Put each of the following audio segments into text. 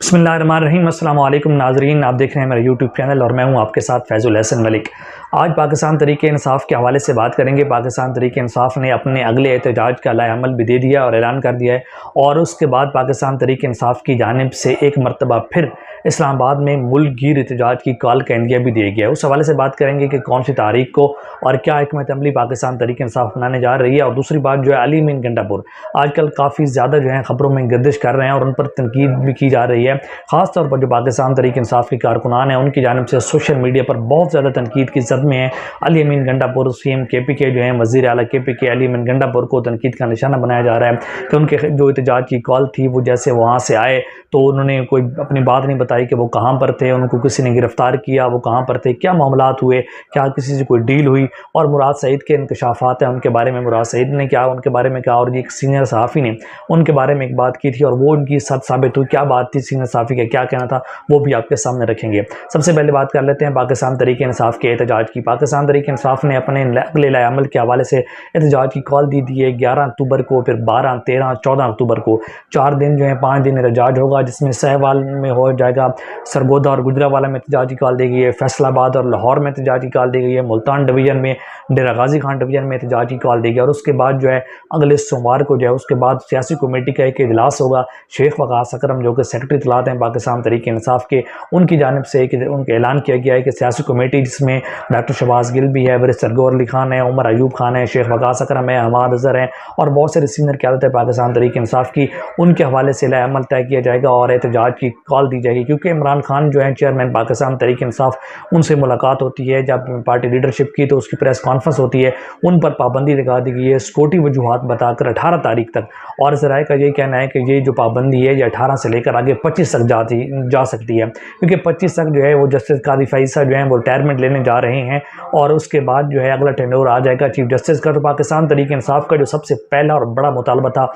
बिस्मिल्लाहिर्रहमानिर्रहीम। अस्सलाम वालेकुम नाज़रीन, आप देख रहे हैं मेरा यूट्यूब चैनल और मैं हूं आपके साथ फैज़ुल हसन मलिक। आज पाकिस्तान तहरीक इंसाफ़ के हवाले से बात करेंगे। पाकिस्तान तहरीक इंसाफ़ ने अपने अगले एहतजाज का लाएअमल भी दे दिया और ऐलान कर दिया है, और उसके बाद पाकिस्तान तहरीक इंसाफ़ की जानिब से एक मरतबा फिर इस्लामाबाद में मुल्क गिर एहतजाज की कॉल का इंडिया भी दिया गया है। उस हवाले से बात करेंगे कि कौन सी तारीख को और क्या हिकमत अमली पाकिस्तान तहरीक इंसाफ़ बनाने जा रही है। और दूसरी बात जो है, अली अमीन गंडापुर आजकल काफ़ी ज़्यादा जो है ख़बरों में गर्दिश कर रहे हैं और उन पर तनकीद भी की जा रही है। ख़ास तौर पर जो पाकिस्तान तहरीक इंसाफ़ के कारकुनान हैं, उनकी जानिब से सोशल मीडिया पर बहुत ज़्यादा तनकीद की ज़द में है। अली अमीन गंडापुर CM KPK जो हैं, वज़ीर आला KPK अली अमीन गंडापुर को तनकीद का निशाना बनाया जा रहा है कि उनके जो एहतजाज की कॉल थी, वो जैसे वहाँ से आए तो उन्होंने कोई अपनी बात नहीं बताई कि वो कहाँ पर थे, उनको किसी ने गिरफ़्तार किया, वो कहाँ पर थे, क्या मामलात हुए, क्या किसी से कोई डील हुई। और मुराद सईद के इंकशाफात हैं उनके बारे में, मुराद सईद ने क्या उनके बारे में कहा, और एक सीनियर सहाफ़ी ने उनके बारे में एक बात की थी और वो उनकी सच साबित हुई। क्या बात थी, सीनियर सहाफ़ी का क्या कहना था, वो भी आपके सामने रखेंगे। सबसे पहले बात कर लेते हैं पाकिस्तान तहरीक इंसाफ़ के एहतजाज की। पाकिस्तान तहरीक इंसाफ़ ने अपने अगले लाएअमल के हवाले से एहतजाज की कॉल दी दी है 11 अक्टूबर को, फिर 12, 13, 14 अक्टूबर को 4 दिन जो है 5 दिन एहतजाज होगा, जिसमें सहवाल में हो जाएगा, सरगोदा और गुजरावाला में एहतजाज की कॉल दी गई है, फैसलाबाद और लाहौर में एहतजाज की कॉल दी गई है, मुल्तान डिवीज़न में, डेरा गाजी खान डिवीज़न में एहतजाज की कॉल दी गई। और उसके बाद जो है अगले सोमवार को जो है उसके बाद सियासी कमेटी का एक इजलास होगा। शेख वकास अकरम जो कि सेक्रेटरी इत्तलात हैं पाकिस्तान तहरीक इंसाफ़ के, उनकी जानिब से उनका ऐलान किया गया है कि सियासी कमेटी जिसमें डॉक्टर शहबाज गिल भी है, बैरिस्टर गौहर अली खान है, उमर अयूब खान है, शेख वकास अकरम है, हमाद अज़हर हैं और बहुत सारी सीनियर क़यादत है पाकिस्तान तहरीक इंसाफ़ की, उनके हवाले से लाएअमल तय किया जाएगा और एहतजाज की कॉल दी जाएगी। क्योंकि इमरान खान जो है चेयरमैन पाकिस्तान तहरीक इंसाफ़, उनसे मुलाकात होती है जब पार्टी लीडरशिप की, तो उसकी प्रेस कॉन्फ्रेंस होती है, उन पर पाबंदी लगा दी गई है सिक्योरिटी वजूहात बताकर 18 तारीख तक। और ज़राए का ये कहना है कि ये जो पाबंदी है ये 18 से लेकर आगे 25 तक जा सकती है, क्योंकि 25 तक जो है वो जस्टिस कादी फैज़ जो है वो रिटायरमेंट लेने जा रहे हैं और उसके बाद जो है अगला टेंडर आ जाएगा चीफ जस्टिस का। तो पाकिस्तान तहरीक इंसाफ़ का जो सबसे पहला और बड़ा मुतालबा था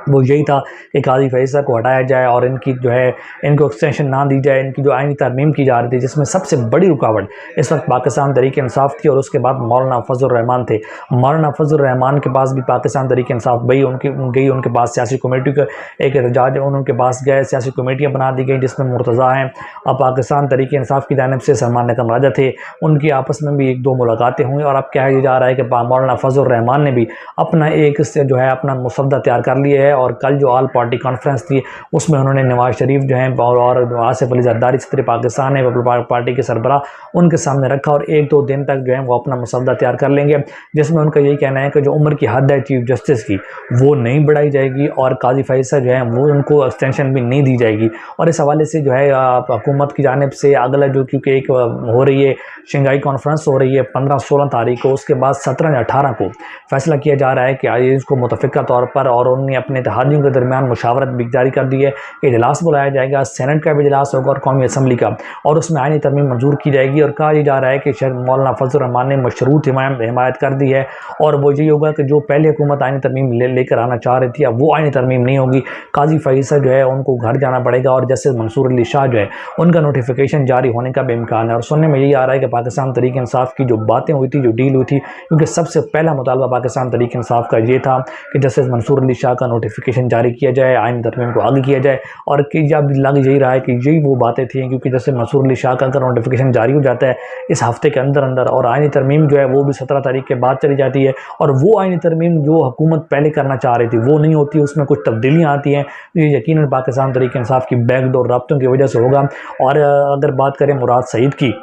वो यही था कि कादी फैज़ को हटाया जाए और इनकी जो है इनको एक्सटेंशन ना दी जाए। इनकी जो आईनी तरमीम की जा रही थी, जिसमें सबसे बड़ी रुकावट इस वक्त पाकिस्तान तहरीक इंसाफ़ थी और उसके बाद मौलाना फजल रहमान थे। मौलाना फजल रहमान के पास भी पाकिस्तान तहरीक इंसाफ़ गई, उनके पास सियासी कमेटी का एक एहतजाज उनके पास गए, सियासी कमेटियाँ बना दी गई जिसमें मुर्तज़ा हैं। अब पाकिस्तान तहरीक इंसाफ़ की जानिब से सलमान नकम राजा थे, उनकी आपस में भी 1-2 मुलाकातें हुई और अब कहा जा रहा है कि मौलाना फजल रहमान ने भी अपना एक जो है अपना मुसद्दा तैयार कर लिया है। और कल जो ऑल पार्टी कॉन्फ्रेंस थी उसमें उन्होंने नवाज शरीफ जो हैं और आसिफ अली जरदारी सदर पाकिस्तान है पार्टी के सरबराह, उनके सामने रखा और 1-2 दिन तक जो है वो अपना मुसद्दा तैयार कर लेंगे, जिसमें उनका यही कहना है कि जो उम्र की हद है चीफ जस्टिस की वो नहीं बढ़ाई जाएगी और काजी फैज़ जो है वो उनको एक्सटेंशन भी नहीं दी जाएगी। और इस हवाले से जो है हुकूमत की जानिब से अगला जो, क्योंकि एक हो रही है शंघाई कॉन्फ्रेंस हो रही है 15-16 तारीख को, उसके बाद 17 या 18 को फैसला किया जा रहा है कि IAS को मुतफ़िका तौर पर, और उन्होंने अपने इत्तेहादियों के दरमियान मुशावरत भी जारी कर दी है कि इजलास बुलाया जाएगा, सेनेट का भी इजलास होगा और कौमी असम्बली का, और उसमें आईनी तरमीम मंजूर की जाएगी। और कहा जा रहा है कि मौलाना फजल रहमान ने मशरूत हिमायत कर दी है और वो यही होगा कि जो पहले हुकूमत आईनी तरमीम लेकर आना चाह रही थी, अब वो आईनी तरमीम नहीं होगी। काजी फैज़ जो है उनको घर जाना पड़ेगा और जस्टिस मंसूर अली शाह जो है उनका नोटिफिकेशन जारी होने का भी इम्कान है। और सुनने में यही आ रहा है कि पाकिस्तान तहरीक इंसाफ़ की जो बातें हुई थी, जो डील हुई थी, क्योंकि सबसे पहला मुतालबा पाकिस्तान तहरीक इंसाफ़ का ये था कि जस्टिस मंसूर अली शाह का नोटिफिकेशन जारी किया जाए, आईनी तरमीम को आगे किया जाए। और कि जब लग यही रहा है कि यही वो बातें थी, क्योंकि जैसे मंसूर अली शाह का अगर नोटिफिकेशन जारी हो जाता है इस हफ्ते के अंदर अंदर, और आईनी तरमीम जो है वो भी 17 तारीख के बाद चली जाती है, और वो आईनी तरमीम जो हुकूमत पहले करना चाह रही थी वो नहीं होती, उसमें कुछ तब्दीलियाँ आती हैं, ये यकीनन पाकिस्तान तहरीक इंसाफ़ की बैकडोर राब्तों की वजह से होगा। और अगर बात करें मुराद सईद की,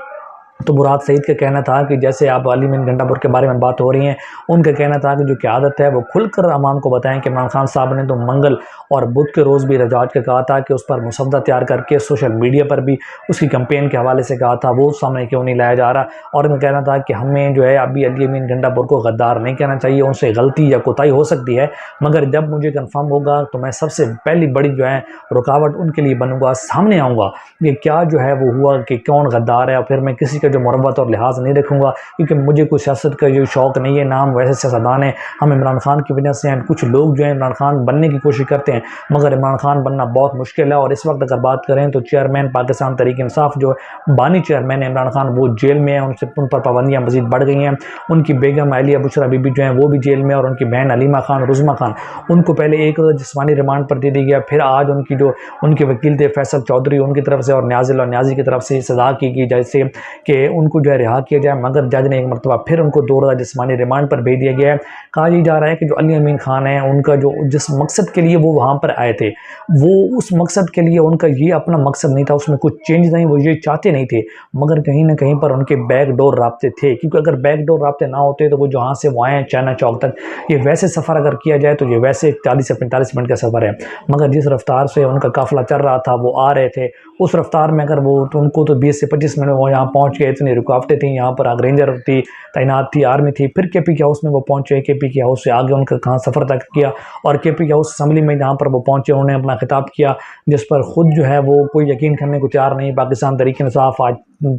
तो मुराद सईद का कहना था कि जैसे आप अली अमीन गंडापुर के बारे में बात हो रही है, उनका कहना था कि जो क़यादत है वो खुलकर अवाम को बताएं कि इमरान खान साहब ने तो मंगल और बुध के रोज़ भी एहतजाज का कहा था कि उस पर मुसद्दा तैयार करके सोशल मीडिया पर भी उसकी कैंपेन के हवाले से कहा था, वो सामने क्यों नहीं लाया जा रहा। और उनका कहना था कि हमें जो है अभी अली अमीन गंडापुर को गद्दार नहीं कहना चाहिए, उनसे गलती या कोताही हो सकती है, मगर जब मुझे कन्फर्म होगा तो मैं सबसे पहली बड़ी जो है रुकावट उनके लिए बनूंगा, सामने आऊँगा कि क्या जो है वो हुआ कि कौन गद्दार है, और फिर मैं किसी का जो मुरब्बत और लिहाज नहीं रखूँगा, क्योंकि मुझे कोई सियासत का जो शौक़ नहीं है, ना हम वैसे सियासतदान हैं। हम इमरान खान की वजह से हैं। कुछ लोग जो है इमरान खान बनने की कोशिश करते हैं, मगर इमरान खान बनना बहुत मुश्किल है। और इस वक्त अगर बात करें तो चेयरमैन पाकिस्तान तहरीक-ए-इंसाफ जो बानी चेयरमैन है इमरान खान, वो जेल में है। उन पर पाबंदियाँ मज़ीद बढ़ गई हैं। उनकी बेगम आलिया बुशरा बीबी जो हैं वो भी जेल में, और उनकी बहन अलीमा खान, रुज़मा खान, उनको पहले एक जिस्मानी रिमांड पर दे दिया गया। फिर आज उनके वकील थे फैसल चौधरी, उनकी तरफ से और न्याज़िल और न्याज़ी की तरफ से सज़ा की गई जैसे कि उनको जो है रिहा किया जाए, मगर जज ने एक मरतबा फिर उनको 2 रोज़ा जिस्मानी रिमांड पर भेज दिया गया है। कहा यह जा रहा है कि जो अली अमीन खान है, उनका जो जिस मकसद के लिए वो वहाँ पर आए थे, वो उस मकसद के लिए उनका ये अपना मकसद नहीं था, उसमें कुछ चेंज नहीं, वो ये चाहते नहीं थे, मगर कहीं ना कहीं पर उनके बैकडोर राब्ते थे। क्योंकि अगर बैकडोर राब्ते ना होते तो वो जहाँ से वो आए हैं चाइना चौक तक, ये वैसे सफ़र अगर किया जाए तो ये वैसे 40 से 45 मिनट का सफ़र है, मगर जिस रफ्तार से उनका काफ़िला चल रहा था, वो आ रहे थे, उस रफ्तार में अगर वो तो उनको तो 20 से 25 मिनट में वो यहाँ पहुँच गए। इतनी रुकावटें थी, यहाँ पर आग रेंजर थी, तैनात थी, आर्मी थी। फिर केपी के हाउस में वो पहुँचे, केपी के हाउस से आगे उनका कहाँ सफ़र तक किया, और केपी के हाउस असम्बली में जहाँ पर वो पहुँचे उन्होंने अपना खिताब किया, जिस पर ख़ुद जो है वो कोई यकीन करने को तैयार नहीं। पाकिस्तान तहरीक-ए-इंसाफ आज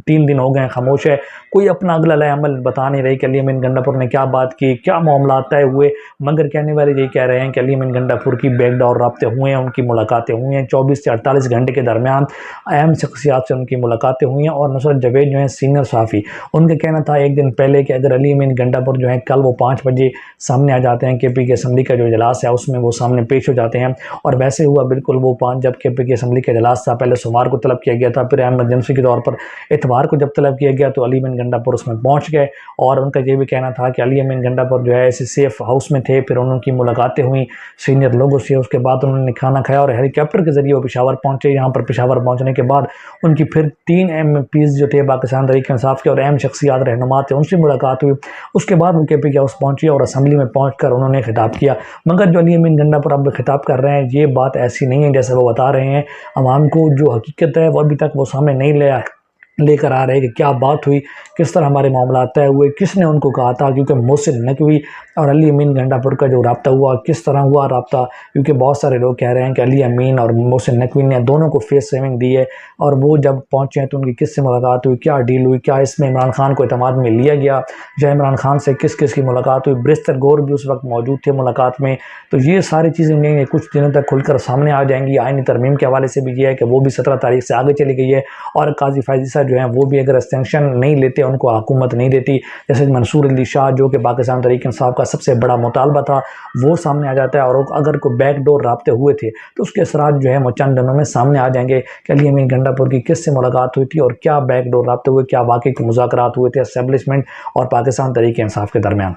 3 दिन हो गए खामोश है, कोई अपना अगला अमल बता नहीं रही कि अली अमीन गंडापुर ने क्या बात की, क्या मामला तय हुए, मगर कहने वाले यही कह रहे हैं कि अली अमीन गंडापुर की बैकडोर राब्ते हुए हैं, उनकी मुलाकातें हुई हैं, 24 से 48 घंटे के दरमियान अहम शख्सियात से उनकी मुलाकातें हुई हैं। और नुसरत जवेद जो है सीनियर सहाफ़ी, उनका कहना था एक दिन पहले कि अगर अली अमीन गंडापुर जो है कल वो 5 बजे सामने आ जाते हैं, केपी की असम्बली का जो इजलास है उसमें वो सामने पेश हो जाते हैं। और वैसे हुआ बिल्कुल, वो 5 जब केपी की असम्बली का इजलास था, पहले सोमवार को तलब किया गया था, फिर एमरजेंसी के तौर पर इतवार को जब तलब किया गया तो अली अमीन गंडापुर उसमें पहुंच गए। और उनका ये भी कहना था कि अली अमीन गंडापुर जो है ऐसे सेफ हाउस में थे। फिर उनकी मुलाकातें हुई सीनियर लोगों से, उसके बाद उन्होंने खाना खाया और हेलीकॉप्टर के ज़रिए वो पेशावर पहुंचे। यहाँ पर पेशावर पहुंचने के बाद उनकी फिर 3 MPs जो थे पाकिस्तान तहरीक-ए-इंसाफ के और अहम शख्सियात रहनुमा थे, उनसे मुलाकात हुई। उसके बाद वो केपी के हाउस पहुंचे और असम्बली में पहुँच उन्होंने खिताब किया। मगर जो अली अमीन गंडापुर अब खिताब कर रहे हैं, ये बात ऐसी नहीं है जैसे वो बता रहे हैं। अवाम को जो हकीकत है वो अभी तक वो सामने नहीं लेकर आ रहे हैं कि क्या बात हुई, किस तरह हमारे मामला तय हुए, किसने उनको कहा था। क्योंकि मोहसिन नकवी और अली अमीन गंडापुर का जो रब्ता हुआ, किस तरह हुआ रब्ता, क्योंकि बहुत सारे लोग कह रहे हैं कि अली अमीन और मोहसिन नकवी ने दोनों को फेस सेविंग दी है, और वो जब पहुँचे हैं तो उनकी किससे मुलाकात हुई, क्या डील हुई, क्या इसमें इमरान खान को एतमाद में लिया गया, या इमरान खान से किस किस की मुलाकात हुई। ब्रिस्तर गौर भी उस वक्त मौजूद थे मुलाकात में। तो ये सारी चीज़ें नहीं कुछ दिनों तक खुलकर सामने आ जाएंगी। आईनी तरमीम के हवाले से भी ये है कि वो भी 17 तारीख से आगे चली गई है, और काजी फायजीसा जो हैं वो भी अगर एक्सटेंशन नहीं लेते, उनको हुकूमत नहीं देती, जैसे मंसूर अली शाह जो कि पाकिस्तान तहरीक-ए-इंसाफ का सबसे बड़ा मुतालबा था, वो सामने आ जाता है। और अगर कोई बैकडोर राब्ते हुए थे तो उसके असरात जो है वो चंद दिनों में सामने आ जाएंगे कि अली अमीन गंडापुर की किससे मुलाकात हुई थी और क्या बैकडोर राब्ते हुए, क्या वाकई मुज़ाकरात हुए थे एस्टेब्लिशमेंट और पाकिस्तान तहरीक-ए-इंसाफ के दरमियान।